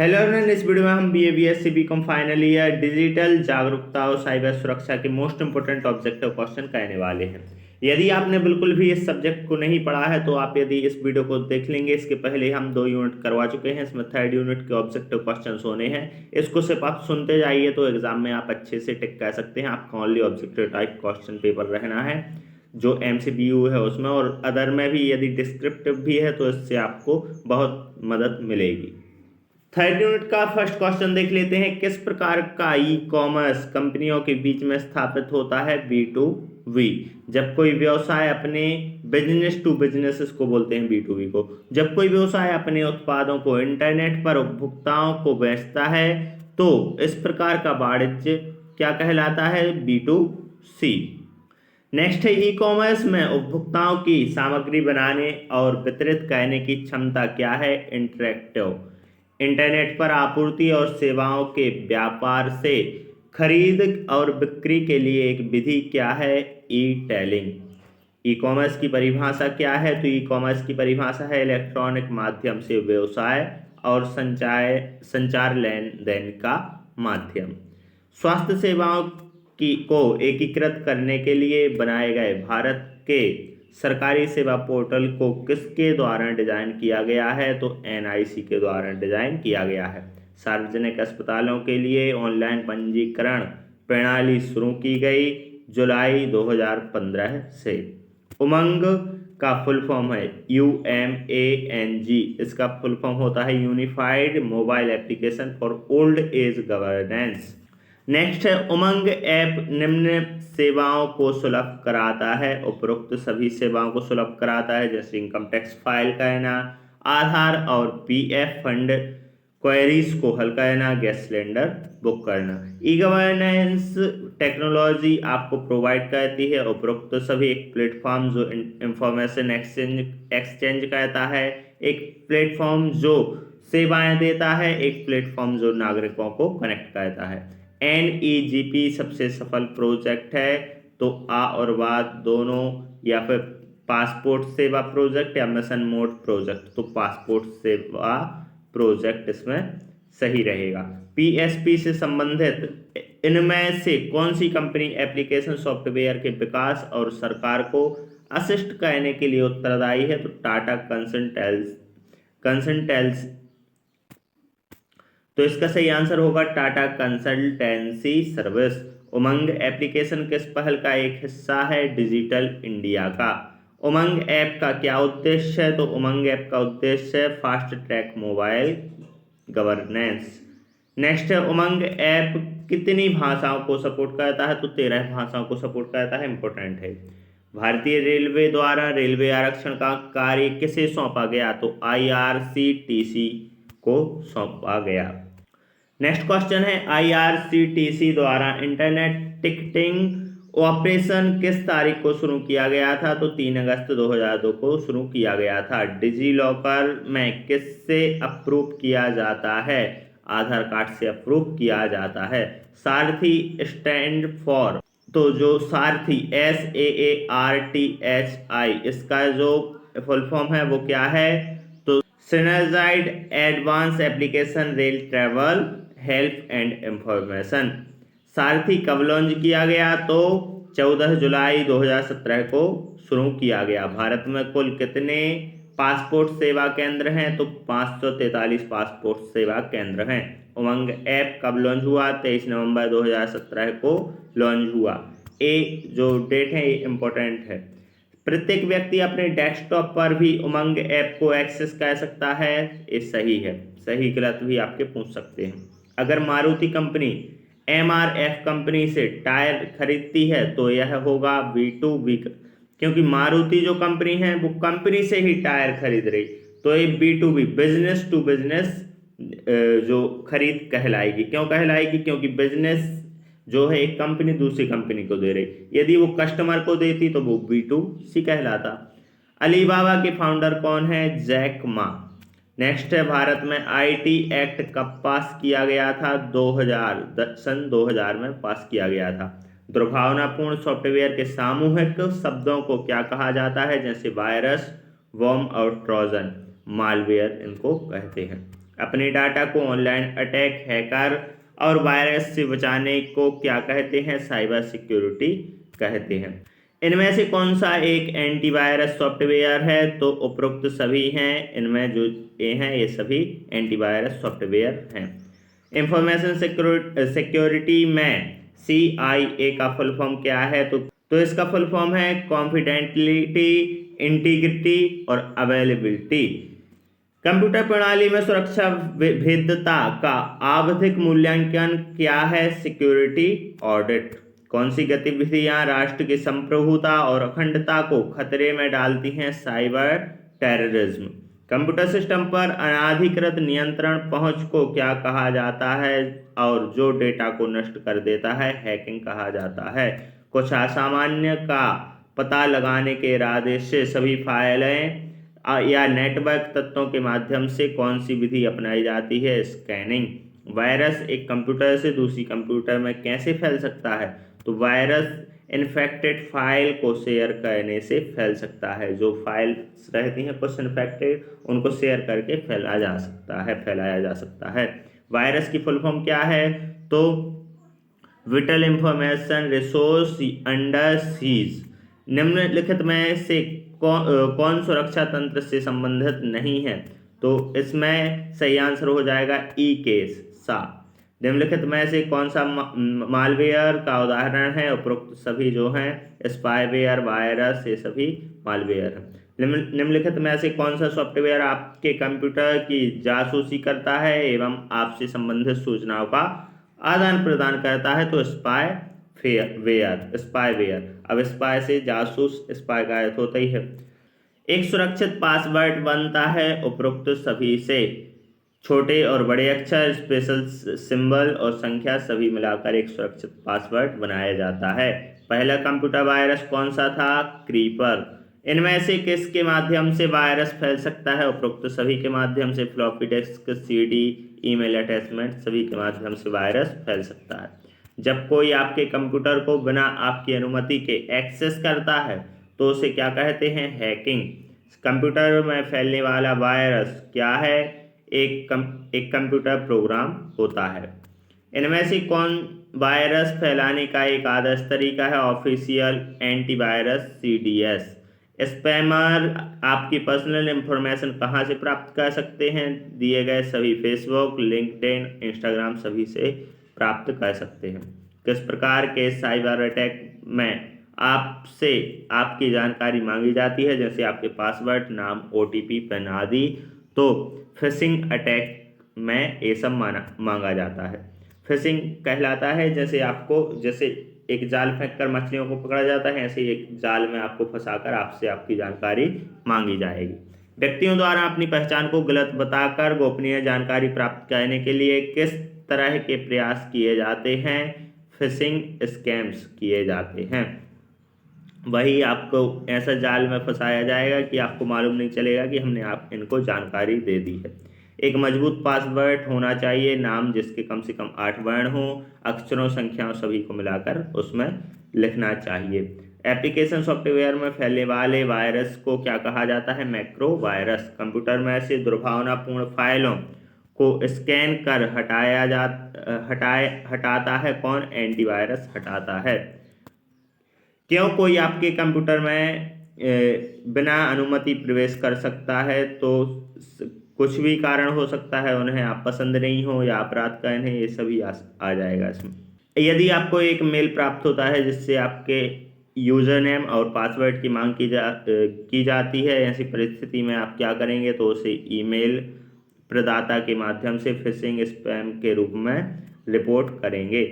Hello everyone, इस video में हम BA BSc BCom final year digital जागरूकता और साइबर सुरक्षा के मोस्ट इंपोर्टेंट ऑब्जेक्टिव क्वेश्चन कहने वाले हैं। यदि आपने बिल्कुल भी इस सब्जेक्ट को नहीं पढ़ा है तो आप यदि इस वीडियो को देख लेंगे। इसके पहले हम 2 यूनिट करवा चुके हैं, इसमें 3rd यूनिट के ऑब्जेक्टिव क्वेश्चन होने हैं। इसको सिर्फ आप सुनते जाइए तो एग्जाम में आप अच्छे से टिक कर सकते हैं। आपका only objective type question paper रहना है जो MCQ है उसमें, और अदर में भी यदि डिस्क्रिप्टिव भी है तो इससे आपको बहुत मदद मिलेगी। 3rd यूनिट का फर्स्ट क्वेश्चन देख लेते हैं। किस प्रकार का ई कॉमर्स कंपनियों के बीच में स्थापित होता है? B2B। जब कोई व्यवसाय अपने बिजनेस टू बिजनेस, इसको बोलते हैं B2B को, जब कोई व्यवसाय अपने उत्पादों को इंटरनेट पर उपभोक्ताओं को बेचता है तो इस प्रकार का वाणिज्य क्या कहलाता है? B2C। नेक्स्ट है, ई कॉमर्स में उपभोक्ताओं की सामग्री बनाने और वितरित करने की क्षमता क्या है? इंटरैक्टिव। इंटरनेट पर आपूर्ति और सेवाओं के व्यापार से खरीद और बिक्री के लिए एक विधि क्या है? ई टेलिंग। ई कॉमर्स की परिभाषा क्या है? तो ई कॉमर्स की परिभाषा है इलेक्ट्रॉनिक माध्यम से व्यवसाय और संचार लेन देन का माध्यम। स्वास्थ्य सेवाओं को एकीकृत करने के लिए बनाए गए भारत के सरकारी सेवा पोर्टल को किसके द्वारा डिजाइन किया गया है? तो NIC के द्वारा डिजाइन किया गया है। सार्वजनिक अस्पतालों के लिए ऑनलाइन पंजीकरण प्रणाली शुरू की गई जुलाई 2015 से। उमंग का फुल फॉर्म है UMANG। इसका फुल फॉर्म होता है unified mobile application for old age governance. Next है, उमंग ऐप निम्न सेवाओं को सुलभ कराता है। उपरोक्त सभी सेवाओं को सुलभ कराता है, जैसे इनकम टैक्स फाइल करना, आधार और PF फंड क्वेरीज को हल करना, गैस सिलेंडर बुक करना। ई गवर्नेंस टेक्नोलॉजी आपको प्रोवाइड करती है उपरोक्त सभी एक प्लेटफॉर्म जो इंफॉर्मेशन एक्सचेंज करता है, एक प्लेटफॉर्म जो सेवाएं देता है, एक प्लेटफॉर्म जो नागरिकों को कनेक्ट करता है। NEGP सबसे सफल प्रोजेक्ट है, तो आ और बात दोनों, या फिर पासपोर्ट सेवा प्रोजेक्ट या मिशन मोड प्रोजेक्ट, तो पासपोर्ट सेवा प्रोजेक्ट इसमें सही रहेगा। PSP से संबंधित इनमें से कौन सी कंपनी एप्लीकेशन सॉफ्टवेयर के विकास और सरकार को असिस्ट करने के लिए उत्तरदायी है? तो टाटा कंसल्टेंसी। तो इसका सही आंसर होगा टाटा कंसल्टेंसी सर्विस। उमंग एप्लीकेशन किस पहल का एक हिस्सा है? डिजिटल इंडिया का। उमंग ऐप का क्या उद्देश्य है? तो उमंग ऐप का उद्देश्य है fast track mobile governance. Next है, उमंग ऐप कितनी भाषाओं को सपोर्ट करता है? तो 13 भाषाओं को सपोर्ट करता है, इंपॉर्टेंट है। भारतीय रेलवे द्वारा रेलवे आरक्षण का कार्य किसे सौंपा गया? तो IRCTC को सौंपा गया। नेक्स्ट क्वेश्चन है, IRCTC द्वारा इंटरनेट टिकटिंग ऑपरेशन किस तारीख को शुरू किया गया था? तो 3 अगस्त 2002 को शुरू किया गया था। डिजी लॉकर में किससे अप्रूव किया जाता है? आधार कार्ड से अप्रूव किया जाता है। सारथी स्टैंड फॉर, तो जो सारथी SAARTHI, इसका जो फुल फॉर्म है वो क्या है? तो synergised advance application rail travel help and information. Sarathi कब लॉन्च किया गया? तो 14 जुलाई 2017 को शुरू किया गया। भारत में कुल कितने पासपोर्ट सेवा केंद्र हैं? तो 543 पासपोर्ट सेवा केंद्र हैं। उमंग ऐप कब लॉन्च हुआ? 23 नवंबर 2017 को लॉन्च हुआ। जो डेट है ये इंपॉर्टेंट है। प्रत्येक व्यक्ति अपने डेस्कटॉप पर भी उमंग ऐप को एक्सेस कर सकता है, ये सही है। सही गलत भी आपके पूछ सकते हैं। अगर मारुति कंपनी MRF कंपनी से टायर खरीदती है तो यह होगा B2B, क्योंकि मारुति जो कंपनी है वो कंपनी से ही टायर खरीद रही, तो ये B2B बिजनेस टू बिजनेस जो खरीद कहलाएगी। क्यों कहलाएगी? क्योंकि बिजनेस जो है एक कंपनी दूसरी कंपनी को दे रही, यदि वो कस्टमर को देती तो वो B2C कहलाता। अलीबाबा के फाउंडर कौन है? Jack Ma. नेक्स्ट है, भारत में IT एक्ट कब पास किया गया था? 2000 में पास किया गया था। दुर्भावनापूर्ण सॉफ्टवेयर के सामूहिक शब्दों को क्या कहा जाता है? जैसे वायरस, वर्म और ट्रोजन, मालवेयर इनको कहते हैं। अपने डाटा को ऑनलाइन अटैक, हैकर और वायरस से बचाने को क्या कहते हैं? साइबर सिक्योरिटी कहते हैं। इनमें से कौन सा एक एंटीवायरस सॉफ्टवेयर है? तो उपरोक्त सभी हैं। इनमें जो ये हैं ये सभी एंटीवायरस सॉफ्टवेयर हैं। इंफॉर्मेशन सिक्योरिटी में CIA का फुल फॉर्म क्या है? तो इसका फुल फॉर्म है कॉन्फिडेंटिलिटी, इंटीग्रिटी और अवेलेबिलिटी। कंप्यूटर प्रणाली में सुरक्षा भेद्यता का आवधिक मूल्यांकन क्या है? Security audit. कौन सी गतिविधियां राष्ट्र की संप्रभुता और अखंडता को खतरे में डालती हैं? Cyber terrorism. कंप्यूटर सिस्टम पर अनाधिकृत नियंत्रण पहुंच को क्या कहा जाता है? और जो डेटा को नष्ट कर देता है, हैकिंग कहा जाता है। कुछ असामान्य का पता लगाने के इरादे से सभी फाइलें या नेटवर्क तत्वों के माध्यम से कौन सी विधि अपनाई जाती है? स्कैनिंग। वायरस एक कंप्यूटर से दूसरी कंप्यूटर में कैसे फैल सकता है? तो वायरस इन्फेक्टेड फाइल को शेयर करने से फैल सकता है। जो फाइल्स रहती हैं कुछ इन्फेक्टेड, उनको शेयर करके फैलाया जा सकता है। वायरस की फुल फॉर्म क्या है? तो whittle information resource under seize. निम्नलिखित में से कौन सुरक्षा तंत्र से संबंधित नहीं है? तो इसमें सही आंसर हो जाएगा ई केस सा। निम्नलिखित में से कौन सा मालवेयर का उदाहरण है? उपरोक्त सभी जो हैं स्पाईवेयर, वायरस, ये सभी मालवेयर हैं। निम्नलिखित में से कौन सा सॉफ्टवेयर आपके कंप्यूटर की जासूसी करता है एवं आपसे संबंधित सूचनाओं का आदान प्रदान करता है? तो स्पाईवेयर। अब स्पाई से जासूस, स्पाई का अर्थ होता ही है। एक सुरक्षित पासवर्ड बनता है उपरोक्त सभी से। छोटे और बड़े अक्षर, स्पेशल सिंबल और संख्या सभी मिलाकर एक सुरक्षित पासवर्ड बनाया जाता है। पहला कंप्यूटर वायरस कौन सा था? क्रीपर। इनमें से किसके माध्यम से वायरस फैल सकता है? उपरोक्त सभी के माध्यम से। Floppy disk, CD, email attachment, सभी के माध्यम से वायरस फैल सकता है। जब कोई आपके कंप्यूटर को बिना आपकी अनुमति के एक्सेस करता है तो उसे क्या कहते हैं? हैकिंग। कंप्यूटर में फैलने वाला वायरस क्या है? एक कंप्यूटर प्रोग्राम होता है। इनमें से कौन वायरस फैलाने का एक आदर्श तरीका है? Official antivirus CDS। स्पैमर आपकी पर्सनल इंफॉर्मेशन कहाँ से प्राप्त कर सकते हैं? दिए गए सभी फेसबुक, लिंक्डइन, इंस्टाग्राम सभी से प्राप्त कर सकते हैं। किस प्रकार के साइबर अटैक में आपसे आपकी जानकारी मांगी जाती है? जैसे आपके पासवर्ड, नाम, OTP, पिन आदि। तो फिशिंग अटैक में ये सब मांगा जाता है। फिशिंग कहलाता है जैसे एक जाल फेंक कर मछलियों को पकड़ा जाता है, ऐसे एक जाल में आपको फंसाकर आपसे आपकी जानकारी मांगी जाएगी। व्यक्तियों द्वारा अपनी पहचान को गलत बताकर गोपनीय जानकारी प्राप्त करने के लिए किस तरह के प्रयास किए जाते हैं? फिशिंग स्कैम्स किए जाते हैं। वही आपको ऐसा जाल में फंसाया जाएगा कि आपको मालूम नहीं चलेगा कि हमने आप इनको जानकारी दे दी है। एक मजबूत पासवर्ड होना चाहिए, नाम जिसके कम से कम 8 वर्ण हो, अक्षरों, संख्याओं सभी को मिलाकर उसमें लिखना चाहिए। एप्लीकेशन सॉफ्टवेयर में फैलने वाले वायरस को क्या कहा जाता है? Macro virus. कंप्यूटर में से दुर्भावनापूर्ण फाइलों को स्कैन कर हटाता है कौन? एंटीवायरस हटाता है। क्यों कोई आपके कंप्यूटर में बिना अनुमति प्रवेश कर सकता है? तो कुछ भी कारण हो सकता है, उन्हें आप पसंद नहीं हो या अपराध करने, ये सभी आ जाएगा इसमें। यदि आपको एक मेल प्राप्त होता है जिससे आपके यूजर नेम और पासवर्ड की मांग की जाती है, ऐसी परिस्थिति में आप क्या करेंगे? तो उसे ईमेल प्रदाता के माध्यम से फिशिंग स्पैम के रूप में रिपोर्ट करेंगे।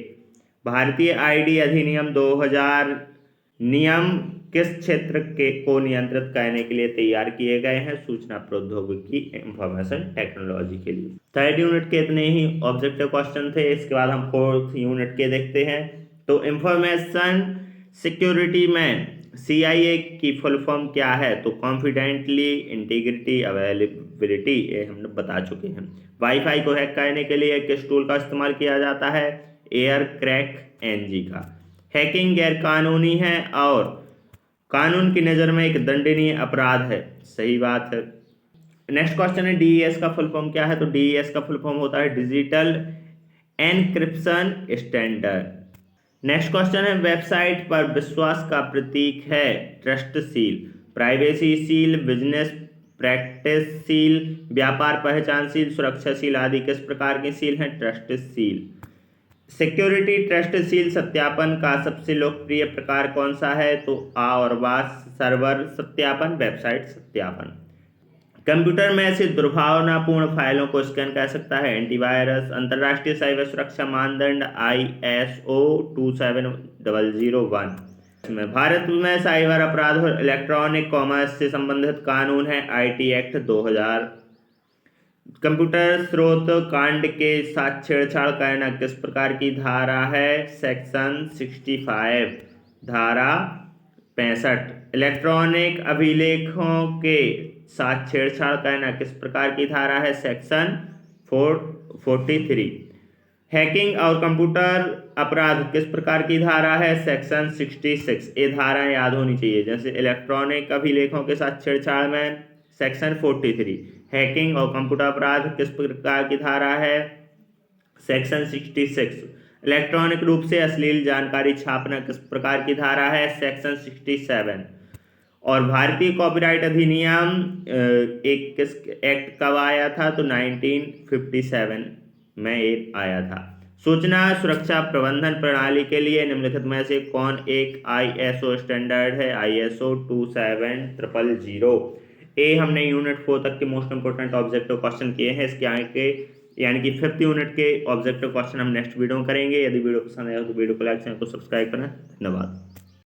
भारतीय ID अधिनियम 2000 नियम किस क्षेत्र को नियंत्रित करने के लिए तैयार किए गए हैं? सूचना प्रौद्योगिकी, इंफॉर्मेशन टेक्नोलॉजी के लिए। थर्ड यूनिट के इतने ही ऑब्जेक्टिव क्वेश्चन थे। इसके बाद हम फोर्थ यूनिट के देखते हैं। तो इंफॉर्मेशन सिक्योरिटी में CIA की फुल फॉर्म क्या है? तो कॉन्फिडेंटली, इंटीग्रिटी, अवेलेबिलिटी, ये हम बता चुके हैं। वाईफाई को हैक करने के लिए किस टूल का इस्तेमाल किया जाता है? एयर क्रैक NG का। हैकिंग गैर कानूनी है और कानून की नज़र में एक दंडनीय अपराध है। सही बात है। नेक्स्ट क्वेश्चन है डीईएस का फुल फॉर्म क्या है, तो डीईएस का फुल फॉर्म होता है digital encryption standard. Next question है वेबसाइट पर विश्वास का प्रतीक है trust seal, privacy seal, business practice seal, व्यापार पहचान सील, सुरक्षा सील आदि किस प्रकार की सील है? Trust seal. Security trust seal सत्यापन का सबसे लोकप्रिय प्रकार कौन सा है? तो आ और वास, सर्वर सत्यापन, वेबसाइट सत्यापन। कंप्यूटर में ऐसी दुर्भावनापूर्ण फाइलों को स्कैन कर सकता है एंटीवायरस। अंतर्राष्ट्रीय साइबर सुरक्षा मानदंड ISO 27001 में। भारत में साइबर अपराध और इलेक्ट्रॉनिक कॉमर्स से संबंधित कानून है IT एक्ट 2000। कंप्यूटर स्रोत कांड के साथ छेड़छाड़ करना किस प्रकार की धारा है? सेक्शन 65, धारा 65। इलेक्ट्रॉनिक अभिलेखों के साथ छेड़छाड़ करना किस प्रकार की धारा है? सेक्शन 43। हैकिंग और कंप्यूटर अपराध किस प्रकार की धारा है? सेक्शन 66। ये धाराएं याद होनी चाहिए, जैसे इलेक्ट्रॉनिक अभिलेखों के साथ छेड़छाड़ में सेक्शन 43, हैकिंग और कंप्यूटर अपराध किस प्रकार की धारा है? सेक्शन 66। इलेक्ट्रॉनिक रूप से अश्लील जानकारी छापना किस प्रकार की धारा है? सेक्शन 67। और भारतीय कॉपीराइट अधिनियम एक किस एक्ट कब आया था? तो 1957 में एक आया था। सूचना सुरक्षा प्रबंधन प्रणाली के लिए निम्नलिखित में से कौन एक ISO स्टैंडर्ड है? ISO 27000। ये हमने यूनिट 4 तक के मोस्ट इंपोर्टेंट ऑब्जेक्टिव क्वेश्चन किए हैं। इसके आगे के यानी कि 5th यूनिट के ऑब्जेक्टिव क्वेश्चन हम नेक्स्ट वीडियो में करेंगे। यदि वीडियो पसंद आया तो वीडियो को लाइक, चैनल को सब्सक्राइब करें। धन्यवाद।